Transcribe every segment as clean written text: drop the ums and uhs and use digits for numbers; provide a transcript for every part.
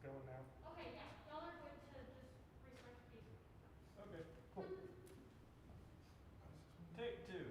going now. Okay, yeah, y'all are going to just restart the piece. Okay, cool. Take two.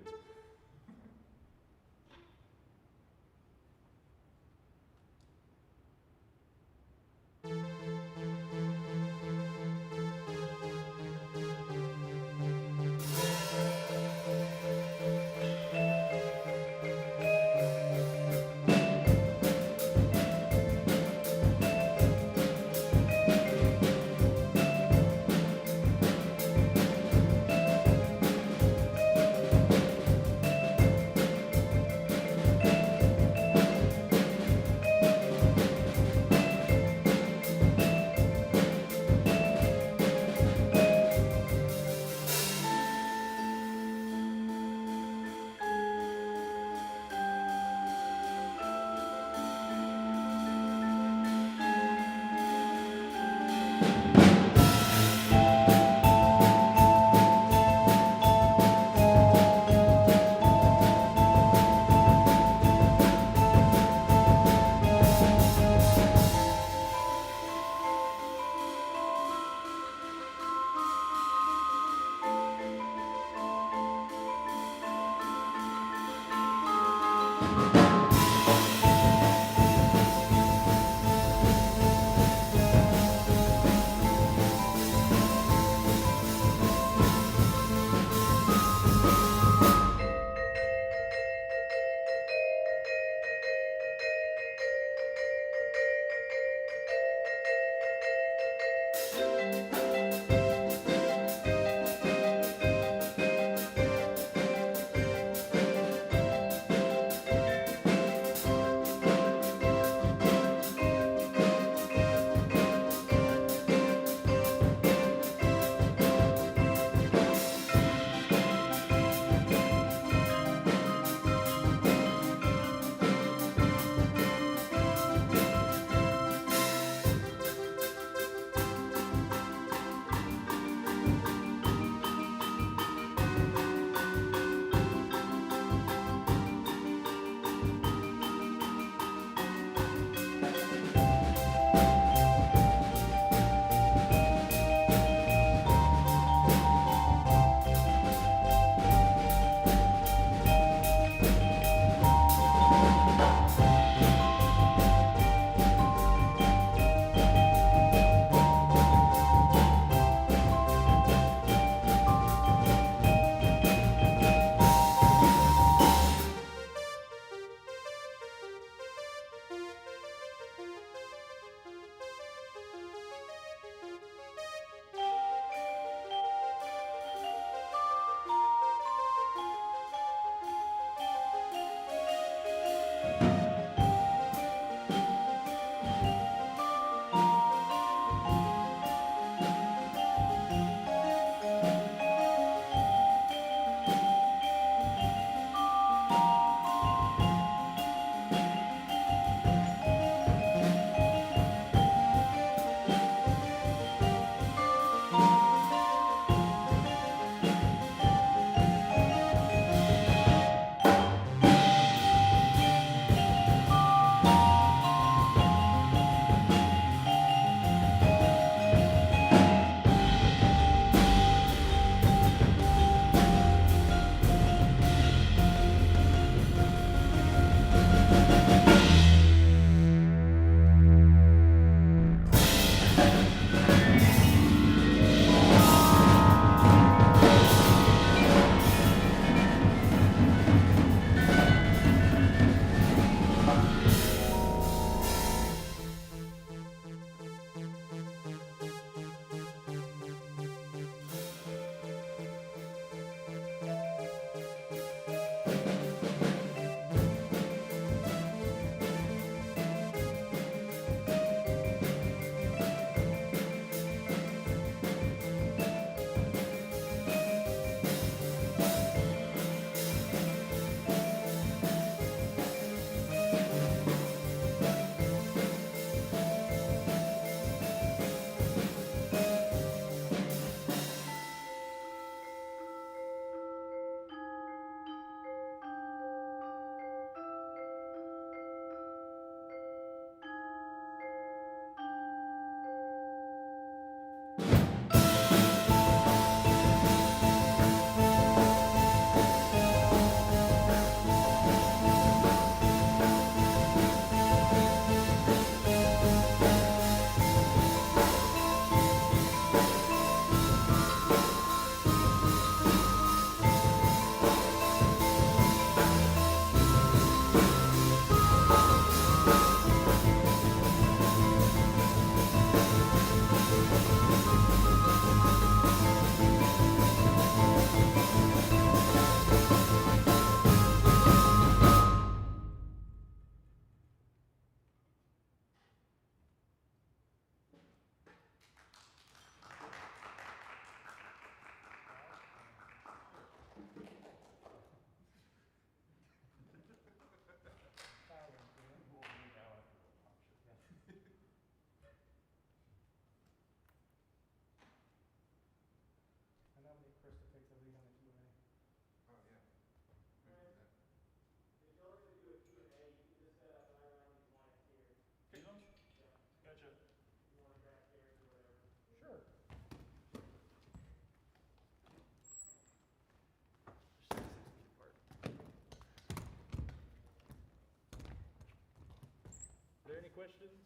questions?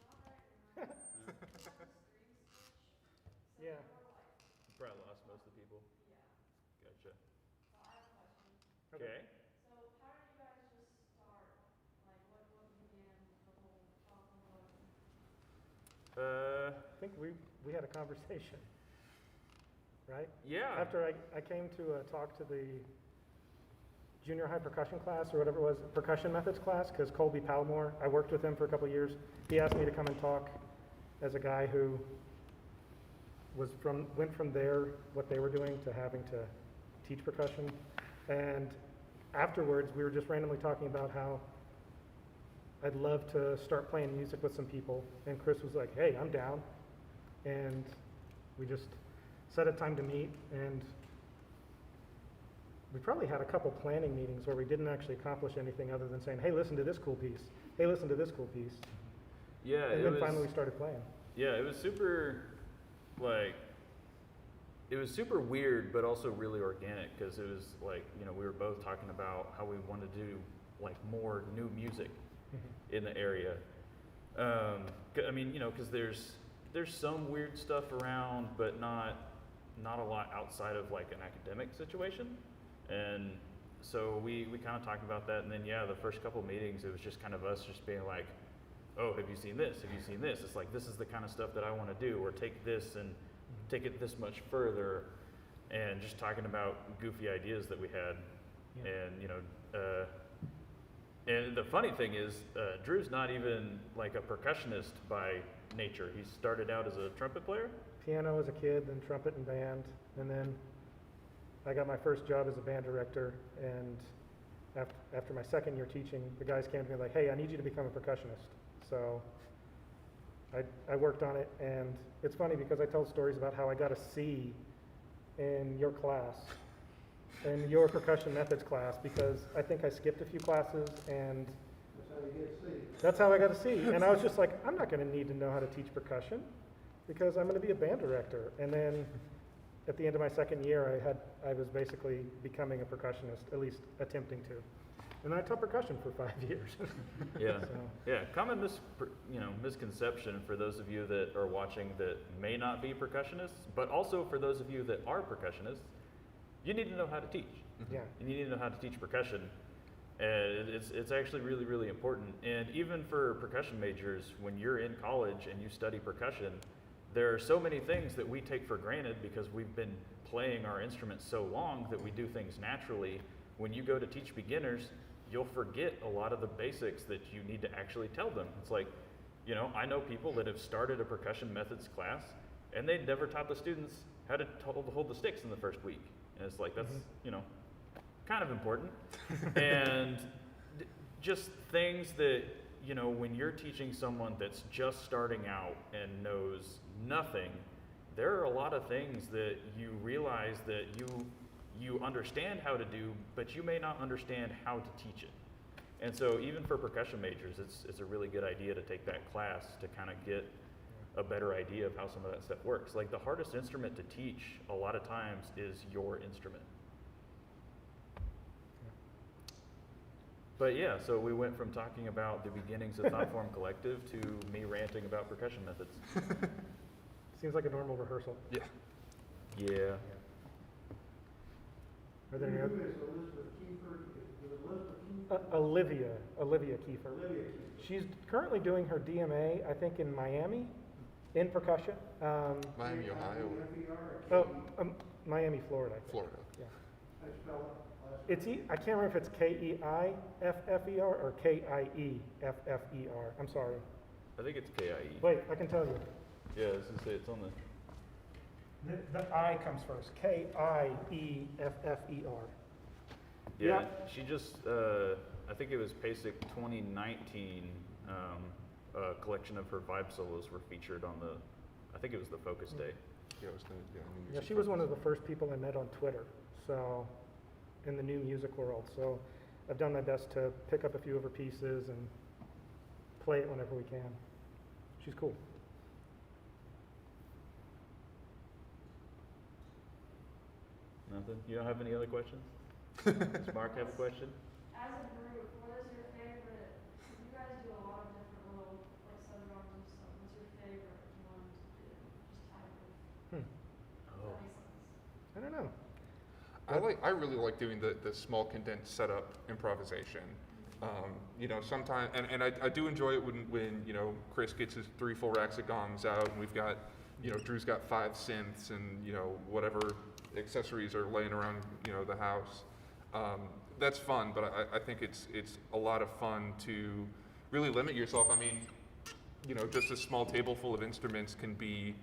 Not right now. We have a string switch, so Yeah. we're like, You probably lost most of the people. yeah. Gotcha. So I have a question. Okay. So how did you guys just start? Like what began the whole sophomore collective? I think we had a conversation, right? Yeah. After I came to talk to the junior high percussion class, or whatever it was, percussion methods class, because Colby Palmore, I worked with him for a couple of years. He asked me to come and talk as a guy who went from there, what they were doing, to having to teach percussion. And afterwards, we were just randomly talking about how I'd love to start playing music with some people. And Chris was like, hey, I'm down. And we just set a time to meet, and we probably had a couple planning meetings where we didn't actually accomplish anything other than saying, hey, listen to this cool piece. Hey, listen to this cool piece. Yeah. And then finally we started playing. Yeah, it was super, like, it was super weird, but also really organic, because it was like, you know, we were both talking about how we wanted to do like more new music in the area. I mean, you know, because there's some weird stuff around, but not a lot outside of like an academic situation. And so we kind of talked about that, and then yeah, the first couple meetings, it was just kind of us just being like, oh, have you seen this? Have you seen this? It's like, this is the kind of stuff that I want to do, or take this and take it this much further, and just talking about goofy ideas that we had. Yeah. And you know, and the funny thing is, Drew's not even like a percussionist by nature. He started out as a trumpet player. Piano as a kid, then trumpet and band, and then I got my first job as a band director. And after my second year teaching, the guys came to me like, hey, I need you to become a percussionist. So I worked on it, and it's funny because I tell stories about how I got a C in your class, in your percussion methods class, because I think I skipped a few classes, and That's how you get a C. that's how I got a C. And I was just like, I'm not going to need to know how to teach percussion, because I'm going to be a band director. And then at the end of my second year, I was basically becoming a percussionist, at least attempting to. And I taught percussion for 5 years. Yeah. So, Yeah, common misconception for those of you that are watching that may not be percussionists, but also for those of you that are percussionists, you need to know how to teach. yeah. And you need to know how to teach percussion. And it's actually really, really important. And even for percussion majors, when you're in college and you study percussion, there are so many things that we take for granted because we've been playing our instruments so long that we do things naturally. When you go to teach beginners, you'll forget a lot of the basics that you need to actually tell them. It's like, you know, I know people that have started a percussion methods class and they'd never taught the students how to hold the sticks in the first week. And it's like, that's, you know, kind of important. And just things that, you know, when you're teaching someone that's just starting out and knows nothing, there are a lot of things that you realize that you understand how to do, but you may not understand how to teach it. And so even for percussion majors, it's a really good idea to take that class to kind of get a better idea of how some of that stuff works. Like the hardest instrument to teach a lot of times is your instrument. But yeah, so we went from talking about the beginnings of Thought Form Collective to me ranting about percussion methods. Seems like a normal rehearsal. Yeah. Are there any Who other? is Elizabeth Kiefer? Is it Elizabeth Kiefer? Olivia Kiefer. Olivia Kiefer. She's currently doing her DMA, I think, in Miami, in percussion. Miami, Ohio, Oh, Miami, Florida. I think. Florida. Yeah. I spell it. It's I can't remember if it's Keiffer or Kieffer. I'm sorry. I think it's KIE. Wait, I can tell you. Yeah, I was gonna say it's on the. The I comes first. Kieffer. Yeah, Yeah. she just, I think it was PASIC 2019, a collection of her vibe solos were featured on the, I think it was the Focus Day. Yeah, it was the Yeah, she was one of the first people I met on Twitter. So, in the new music world. So, I've done my best to pick up a few of her pieces and play it whenever we can. She's cool. Nothing? You don't have any other questions? Does Mark have a question? As a group, what is your favorite? You guys do a lot of different little I really like doing the small condensed setup improvisation. You know, sometimes, and I do enjoy it when, you know, Chris gets his 3 full racks of gongs out, and we've got, you know, Drew's got 5 synths and, you know, whatever accessories are laying around, you know, the house. That's fun, but I think it's a lot of fun to really limit yourself. I mean, you know, just a small table full of instruments can be,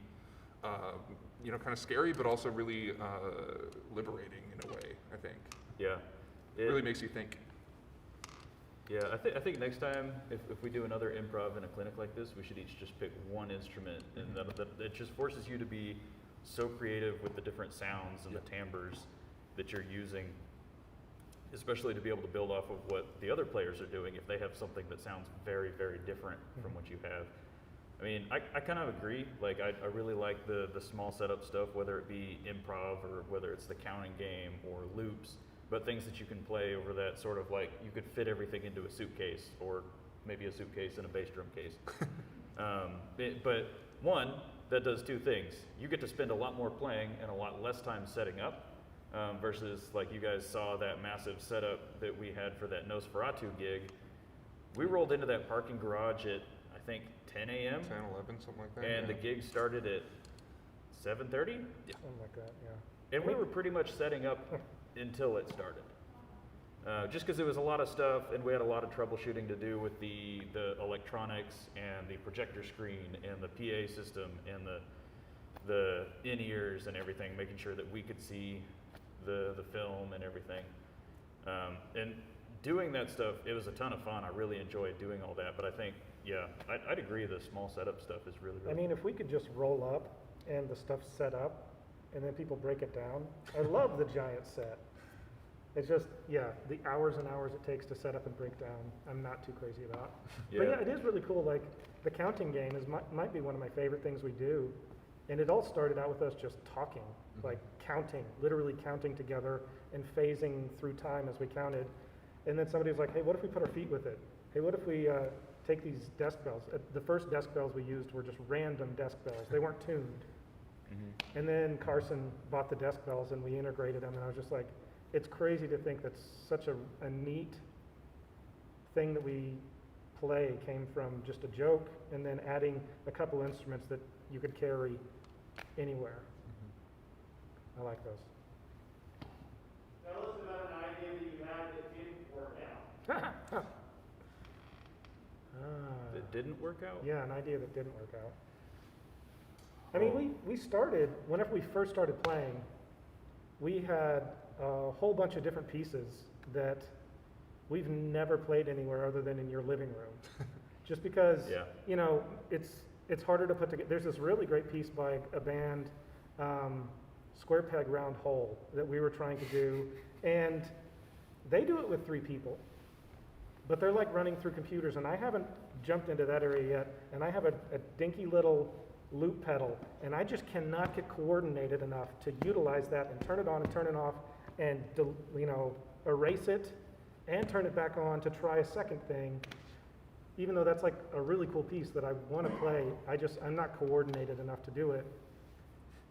you know, kind of scary, but also really liberating in a way, I think. Yeah. It really makes you think. Yeah, I think next time, if we do another improv in a clinic like this, we should each just pick one instrument, and that it just forces you to be so creative with the different sounds and the timbres that you're using, especially to be able to build off of what the other players are doing if they have something that sounds very, very different from what you have. I mean, I kind of agree. Like, I really like the small setup stuff, whether it be improv or whether it's the counting game or loops, but things that you can play over that sort of, like, you could fit everything into a suitcase, or maybe a suitcase and a bass drum case. But one, that does 2 things. You get to spend a lot more playing and a lot less time setting up, versus, like, you guys saw that massive setup that we had for that Nosferatu gig. We rolled into that parking garage at, I think, 10 a.m. 10, 11, something like that. And the gig started at 7:30? Something like that, yeah. And we were pretty much setting up until it started. Just because it was a lot of stuff, and we had a lot of troubleshooting to do with the electronics and the projector screen and the PA system and the in-ears and everything, making sure that we could see the film and everything. And doing that stuff, it was a ton of fun. I really enjoyed doing all that, but I think, yeah, I'd agree the small setup stuff is really, really I mean, if we could just roll up and the stuff's set up and then people break it down. I love the giant set. It's just, yeah, the hours and hours it takes to set up and break down, I'm not too crazy about. Yeah. But yeah, it is really cool. Like, the counting game might be one of my favorite things we do. And it all started out with us just talking, like counting, literally counting together and phasing through time as we counted. And then somebody was like, hey, what if we put our feet with it? Hey, what if we take these desk bells? The first desk bells we used were just random desk bells. They weren't tuned. Mm-hmm. And then Carson bought the desk bells and we integrated them, and I was just like, it's crazy to think that such a neat thing that we play came from just a joke and then adding a couple instruments that you could carry anywhere. I like those. Tell us about an idea that you had that didn't work out. That didn't work out? Yeah, an idea that didn't work out. I mean, we started, whenever we first started playing, we had a whole bunch of different pieces that we've never played anywhere other than in your living room. Just because, Yeah. you know, it's harder to put together. There's this really great piece by a band, Square Peg Round Hole, that we were trying to do, and they do it with 3 people, but they're like running through computers, and I haven't jumped into that area yet, and I have a dinky little loop pedal, and I just cannot get coordinated enough to utilize that and turn it on and turn it off and, you know, erase it and turn it back on to try a second thing. Even though that's like a really cool piece that I want to play, I'm not coordinated enough to do it.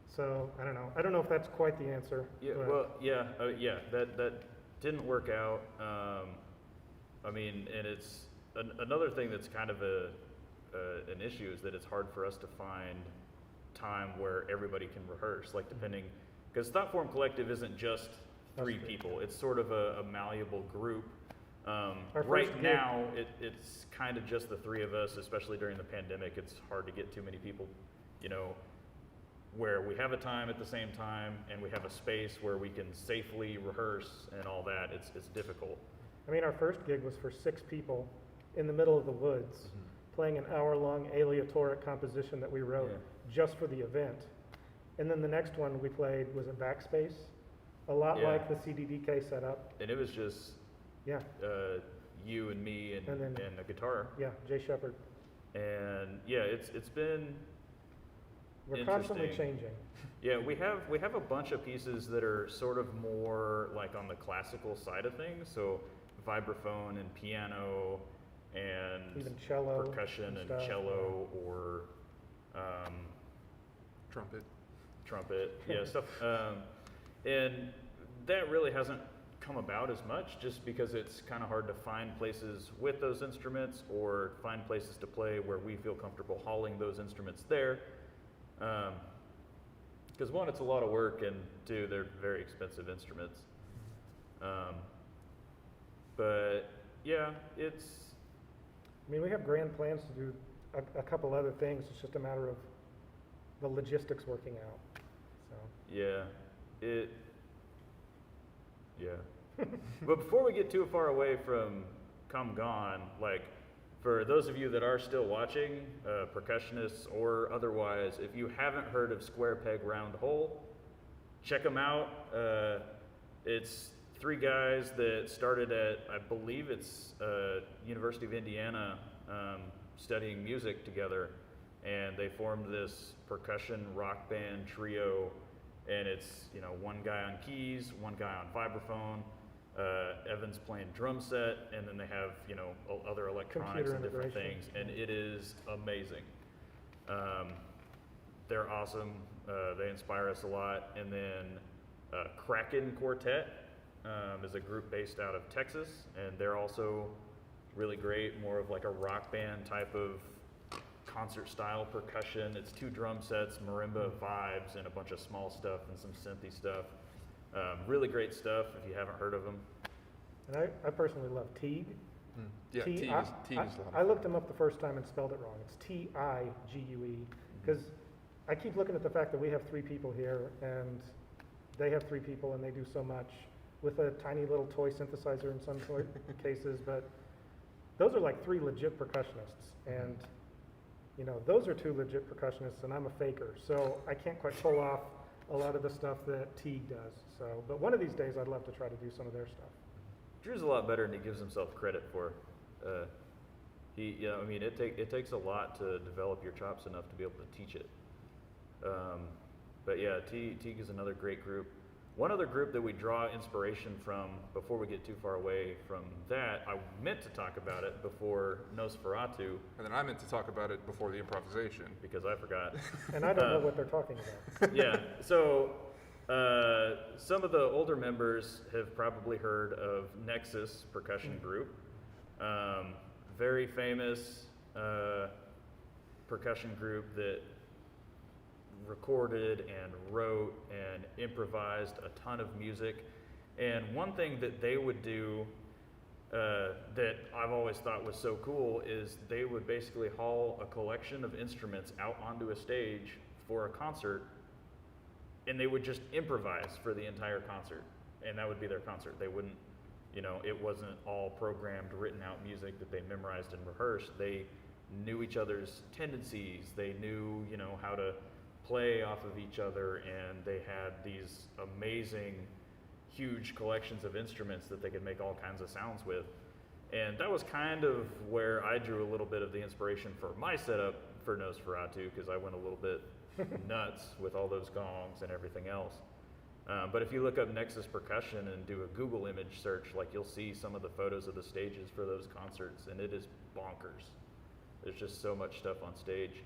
So I don't know. I don't know if that's quite the answer. Yeah, but well, yeah, that didn't work out. I mean, and it's another thing that's kind of an issue is that it's hard for us to find time where everybody can rehearse, like depending, because Thought Form Collective isn't just 3 people, it's sort of a malleable group. Right gig- now, it's kind of just the 3 of us, especially during the pandemic. It's hard to get too many people, you know, where we have a time at the same time and we have a space where we can safely rehearse and all that. It's difficult. I mean, our first gig was for 6 people in the middle of the woods, playing an hour-long aleatoric composition that we wrote just for the event. And then the next one we played was in Backspace, a lot Yeah. like the CDDK setup. And it was just Yeah, you and me and And then- a guitar. yeah, Jay Shepard. And yeah, it's been We're constantly interesting. changing. Yeah, we have a bunch of pieces that are sort of more like on the classical side of things. So vibraphone and piano and Even cello percussion and stuff. cello or Trumpet. trumpet, yeah, stuff. And that really hasn't come about as much just because it's kind of hard to find places with those instruments or find places to play where we feel comfortable hauling those instruments there. Because one, it's a lot of work, and two, they're very expensive instruments. But yeah, it's, I mean, we have grand plans to do a couple other things. It's just a matter of the logistics working out. So, yeah, But before we get too far away from Come Gone, like, for those of you that are still watching, percussionists or otherwise, if you haven't heard of Square Peg Round Hole, check them out. It's three guys that started at, I believe it's University of Indiana, studying music together, and they formed this percussion rock band trio, and it's, you know, one guy on keys, one guy on vibraphone, Evan's playing drum set, and then they have, you know, other electronics Computer and different integration. things, and it is amazing. They're awesome. They inspire us a lot. And then Kraken Quartet is a group based out of Texas, and they're also really great, more of like a rock band type of concert style percussion. It's 2 drum sets, marimba vibes, and a bunch of small stuff and some synthy stuff. Really great stuff if you haven't heard of them. and I personally love Teague. Yeah, T- Teague I- is a lot of I fun. looked him up the first time and spelled it wrong. It's Tigue, because I keep looking at the fact that we have 3 people here, and they have 3 people, and they do so much with a tiny little toy synthesizer in some cases. But those are like 3 legit percussionists, and you know, those are 2 legit percussionists, and I'm a faker, so I can't quite pull off a lot of the stuff that Teague does. So, but one of these days, I'd love to try to do some of their stuff. Drew's a lot better than he gives himself credit for. I mean, it takes a lot to develop your chops enough to be able to teach it. But yeah, Teague is another great group. One other group that we draw inspiration from, before we get too far away from that, I meant to talk about it before Nosferatu, And then I meant to talk about it before the improvisation. because I forgot. And I don't know what they're talking about. Yeah, so some of the older members have probably heard of Nexus Percussion Group. Very famous percussion group that recorded and wrote and improvised a ton of music. And one thing that they would do that I've always thought was so cool is they would basically haul a collection of instruments out onto a stage for a concert, and they would just improvise for the entire concert, and that would be their concert. They wouldn't, you know, it wasn't all programmed, written out music that they memorized and rehearsed. They knew each other's tendencies. They knew, you know, how to play off of each other, and they had these amazing, huge collections of instruments that they could make all kinds of sounds with. And that was kind of where I drew a little bit of the inspiration for my setup for Nosferatu, because I went a little bit nuts with all those gongs and everything else. But if you look up Nexus Percussion and do a Google image search, like, you'll see some of the photos of the stages for those concerts, and it is bonkers. There's just so much stuff on stage.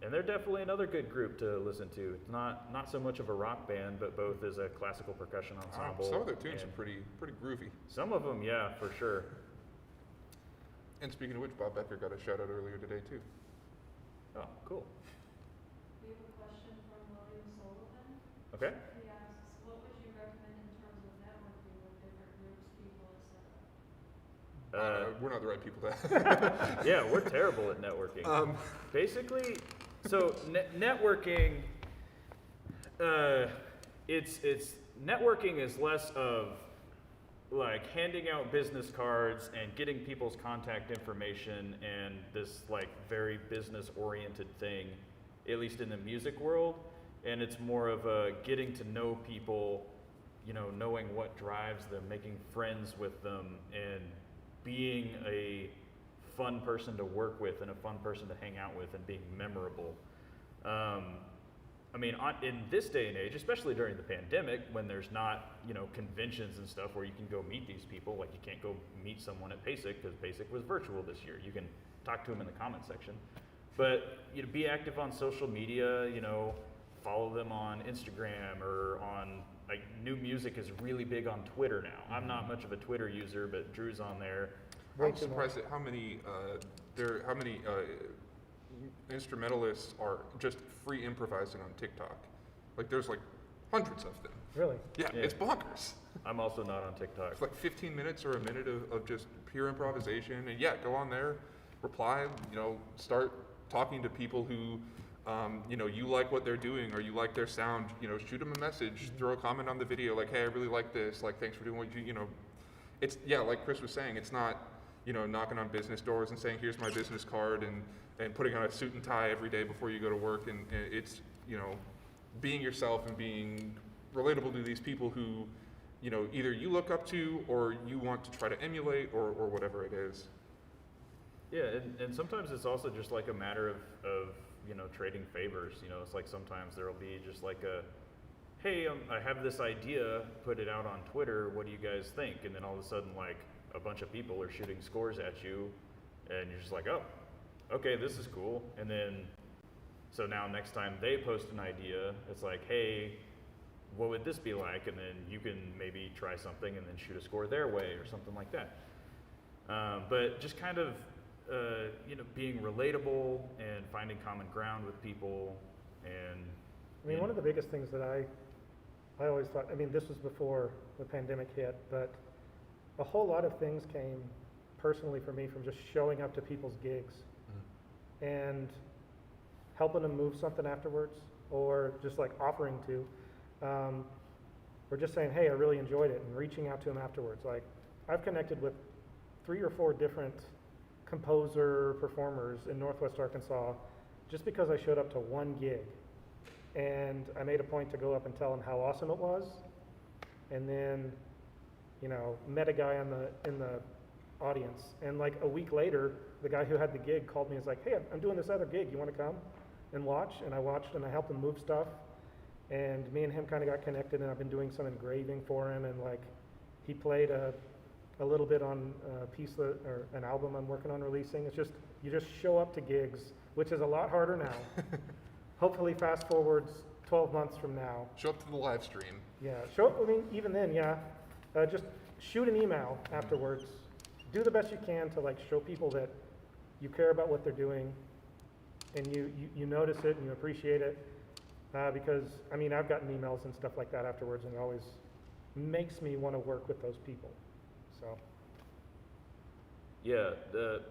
And they're definitely another good group to listen to. It's not so much of a rock band, but both as a classical percussion ensemble. Some of their tunes are and pretty groovy. some of them, yeah, for sure. And speaking of which, Bob Becker got a shout out earlier today too. Oh, cool. We have a question from William Sullivan. Okay. He asks, what would you recommend in terms of networking with different groups, people, etc.? We're not the right people to. Yeah, we're terrible at networking. Basically, so networking, it's networking is less of like handing out business cards and getting people's contact information and this like very business oriented thing, at least in the music world. And it's more of a getting to know people, you know, knowing what drives them, making friends with them, and being a fun person to work with and a fun person to hang out with and being memorable. I mean, in this day and age, especially during the pandemic, when there's not, you know, conventions and stuff where you can go meet these people, like you can't go meet someone at PASIC because PASIC was virtual this year. You can talk to them in the comment section. But, you know, be active on social media, you know, follow them on Instagram or on like new music is really big on Twitter now. I'm not much of a Twitter user, but Drew's on there. Way I'm too surprised at how many instrumentalists are just free improvising on TikTok. Like there's like hundreds of them. Really? Yeah, Yeah. it's bonkers. I'm also not on TikTok. It's like 15 minutes or a minute of just pure improvisation. And yeah, go on there, reply, start talking to people who, you like what they're doing or you like their sound, shoot them a message, throw a comment on the video like, hey, I really like this, like, thanks for doing what it's, yeah, like Chris was saying, it's not, knocking on business doors and saying, here's my business card and putting on a suit and tie every day before you go to work. And it's, being yourself and being relatable to these people who, either you look up to or you want to try to emulate or whatever it is. Yeah, and sometimes it's also just like a matter of trading favors. It's like sometimes there'll be just like hey, I have this idea, put it out on Twitter, what do you guys think? And then all of a sudden, like, a bunch of people are shooting scores at you, and you're just like, oh, okay, this is cool. And then, so now next time they post an idea, it's like, hey, what would this be like? And then you can maybe try something and then shoot a score their way or something like that. But just kind of, being relatable and finding common ground with people. And I mean, one of the biggest things that I always thought, I mean, this was before the pandemic hit, but a whole lot of things came personally for me from just showing up to people's gigs and helping them move something afterwards, or just like offering to, or just saying, hey, I really enjoyed it, and reaching out to them afterwards. Like, I've connected with 3 or 4 different composer performers in Northwest Arkansas just because I showed up to one gig. And I made a point to go up and tell them how awesome it was. And then, met a guy in the audience. And like a week later, the guy who had the gig called me and was like, hey, I'm doing this other gig. You want to come and watch? And I watched and I helped him move stuff. And me and him kind of got connected, and I've been doing some engraving for him. And like, he played a little bit on a piece or an album I'm working on releasing. It's just, you just show up to gigs, which is a lot harder now. Hopefully fast forwards 12 months from now. Show up to the live stream. Yeah, even then, yeah. Just shoot an email afterwards. Do the best you can to like show people that you care about what they're doing and you notice it and you appreciate it. Because, I mean, I've gotten emails and stuff like that afterwards, and it always makes me want to work with those people. So. Yeah,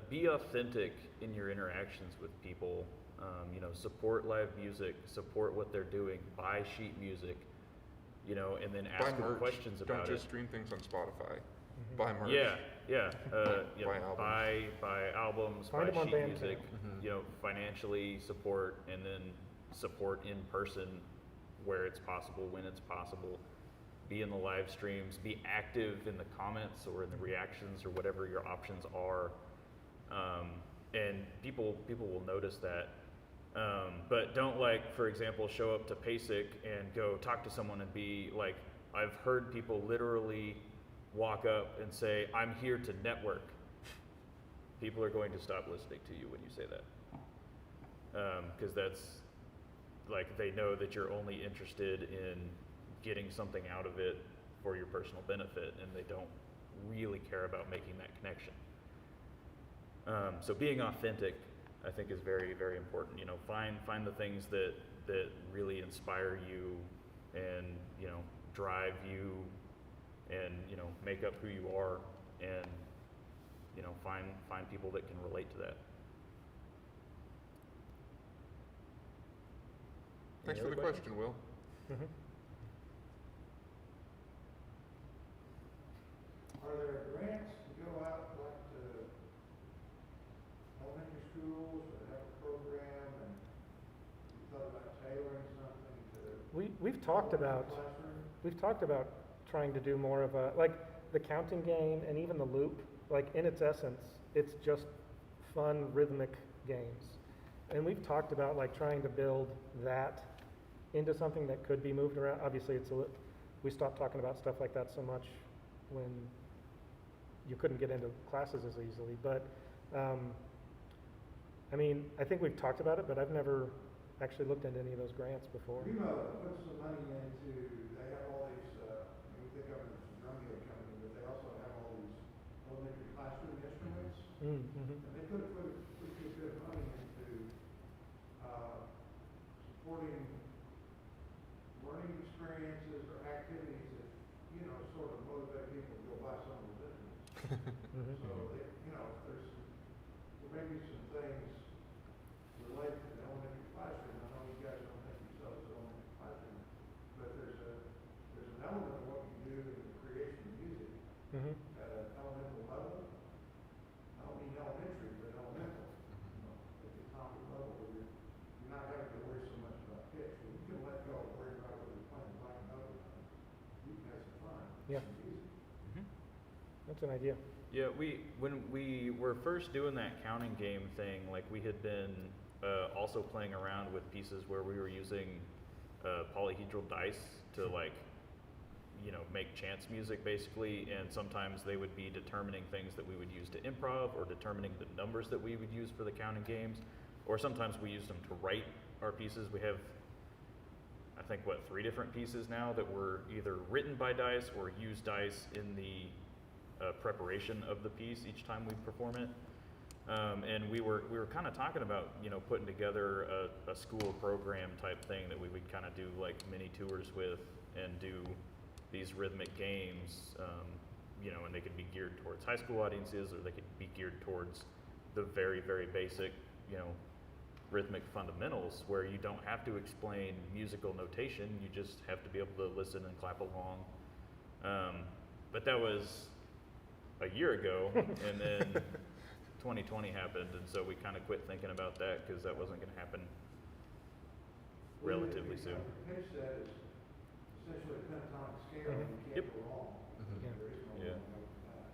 be authentic in your interactions with people. Support live music, support what they're doing, buy sheet music, and then ask them questions about it. Don't just stream things on Spotify. Buy merch. Yeah. Buy albums. Buy albums, Find them buy on sheet Bandcamp. music, financially support, and then support in person where it's possible, when it's possible. Be in the live streams, be active in the comments or in the reactions or whatever your options are. And people will notice that. But don't, like, for example, show up to PASIC and go talk to someone and be like, I've heard people literally walk up and say, I'm here to network. People are going to stop listening to you when you say that. Because that's, like, they know that you're only interested in getting something out of it for your personal benefit, and they don't really care about making that connection. So being authentic, I think, is very, very important. Find the things that really inspire you and, drive you and, make up who you are, and, find people that can relate to that. Thanks Any for the other question, Will. Mm-hmm. Are there grants to go out like to elementary schools or have a program, and you thought about tailoring something to? We've talked about trying to do more of like the counting game and even the loop. Like, in its essence, it's just fun rhythmic games, and we've talked about like trying to build that into something that could be moved around. Obviously, we stopped talking about stuff like that so much when you couldn't get into classes as easily. But I mean, I think we've talked about it, but I've never actually looked into any of those grants before. Put some money into, they have all these Mm-hmm. And they could have put pretty good money into, supporting learning experiences or activities that, you know, sort of motivate people to go buy some of the business. Mm-hmm. So, it, you know, there may be some things related to the elementary classroom. I know you guys don't think yourselves as elementary classroom, but there's an element of what you do in the creation of music Mm-hmm. at an elemental level. I don't mean elementary, but elemental. You know, at the atomic level, where you're not having to worry so much about pitch. When you can let go and worry about whether you're playing black note or not, you can have some fun. Yeah. Some music. That's an idea. Yeah, when we were first doing that counting game thing, like we had been also playing around with pieces where we were using polyhedral dice to like, you know, make chance music basically, and sometimes they would be determining things that we would use to improv or determining the numbers that we would use for the counting games, or sometimes we used them to write our pieces. We have, I think, 3 different pieces now that were either written by dice or use dice in the preparation of the piece each time we perform it. And we were kind of talking about, you know, putting together a school program type thing that we would kind of do like mini tours with and do these rhythmic games, you know, and they could be geared towards high school audiences or they could be geared towards the very, very basic, you know, rhythmic fundamentals where you don't have to explain musical notation, you just have to be able to listen and clap along. But that was a year ago, and then 2020 happened, and so we kind of quit thinking about that because that wasn't going to happen relatively soon. The pitch set is essentially a pentatonic scale, and you can't Yep. go wrong. Yeah. There is no Yeah. wrong note in that.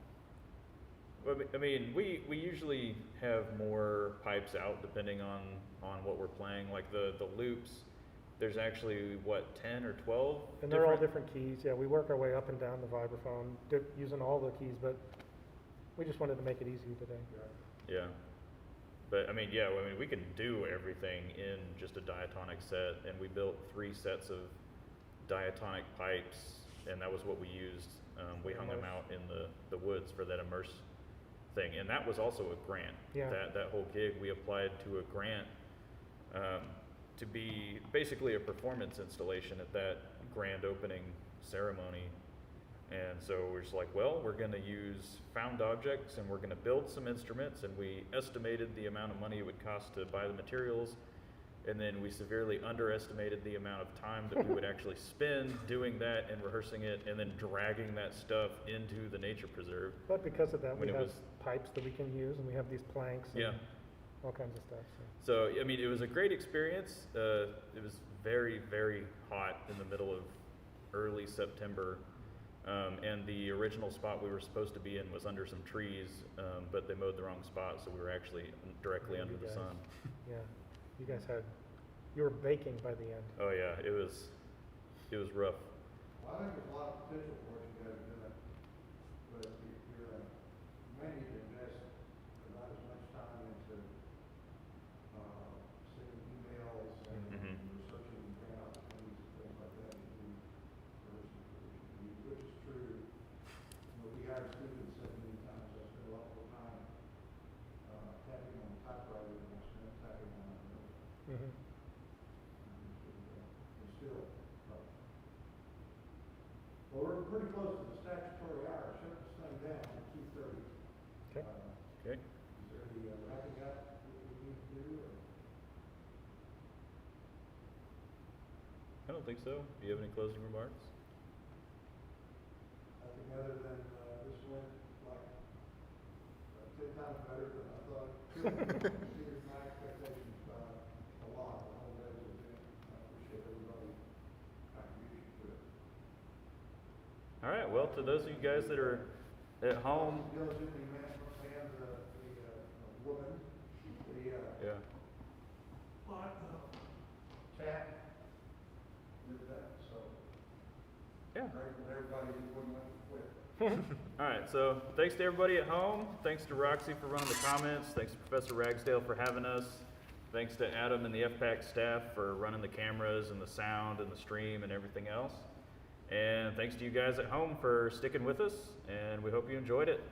Well, I mean, we usually have more pipes out depending on what we're playing. Like the loops, there's actually 10 or 12 And they're all different keys. Yeah, we work our way up and down the vibraphone, using all the keys, but we just wanted to make it easy today. Yeah. But I mean, yeah, I mean, we can do everything in just a diatonic set, and we built 3 sets of diatonic pipes, and that was what we used. We hung them out in the woods for that immerse thing, and that was also a grant. Yeah. That whole gig we applied to a grant to be basically a performance installation at that grand opening ceremony. And so we're just like, well, we're going to use found objects and we're going to build some instruments, and we estimated the amount of money it would cost to buy the materials, and then we severely underestimated the amount of time that we would actually spend doing that and rehearsing it and then dragging that stuff into the nature preserve. But because of that, When we it have was- pipes that we can use, and we have these planks and Yeah. all kinds of stuff. So, I mean, it was a great experience. It was very, very hot in the middle of early September. And the original spot we were supposed to be in was under some trees, but they mowed the wrong spot, so we were actually directly Yeah, under you the guys. sun. Yeah, you were baking by the end. Oh yeah, it was rough. Well, I think there's a lot of potential for what you guys are doing, but you may need to invest about as much time into, sending emails and Mhm. researching grant opportunities and things like that as you do for this institution, which is true. You know, we hire students at many times, I spend a lot more time, tapping on the typewriter than I spend tapping on my notes. Mm-hmm. And still, well, we're pretty close to the statutory hour. Shut this thing down at 2:30. Okay. Okay. Is there any wrapping up that we need to do? Or? I don't think so. Do you have any closing remarks? I think other than this went like 10 times better than I thought. Exceeded my expectations by a lot. The whole day's event. I appreciate everybody's contribution to it. All right. Well, to those of you guys that are at home, Diligently man the woman, yeah. chat did that, so Yeah. everybody wouldn't let me quit. All right, so thanks to everybody at home. Thanks to Roxy for running the comments. Thanks to Professor Ragsdale for having us. Thanks to Adam and the FPAC staff for running the cameras and the sound and the stream and everything else. And thanks to you guys at home for sticking with us, and we hope you enjoyed it.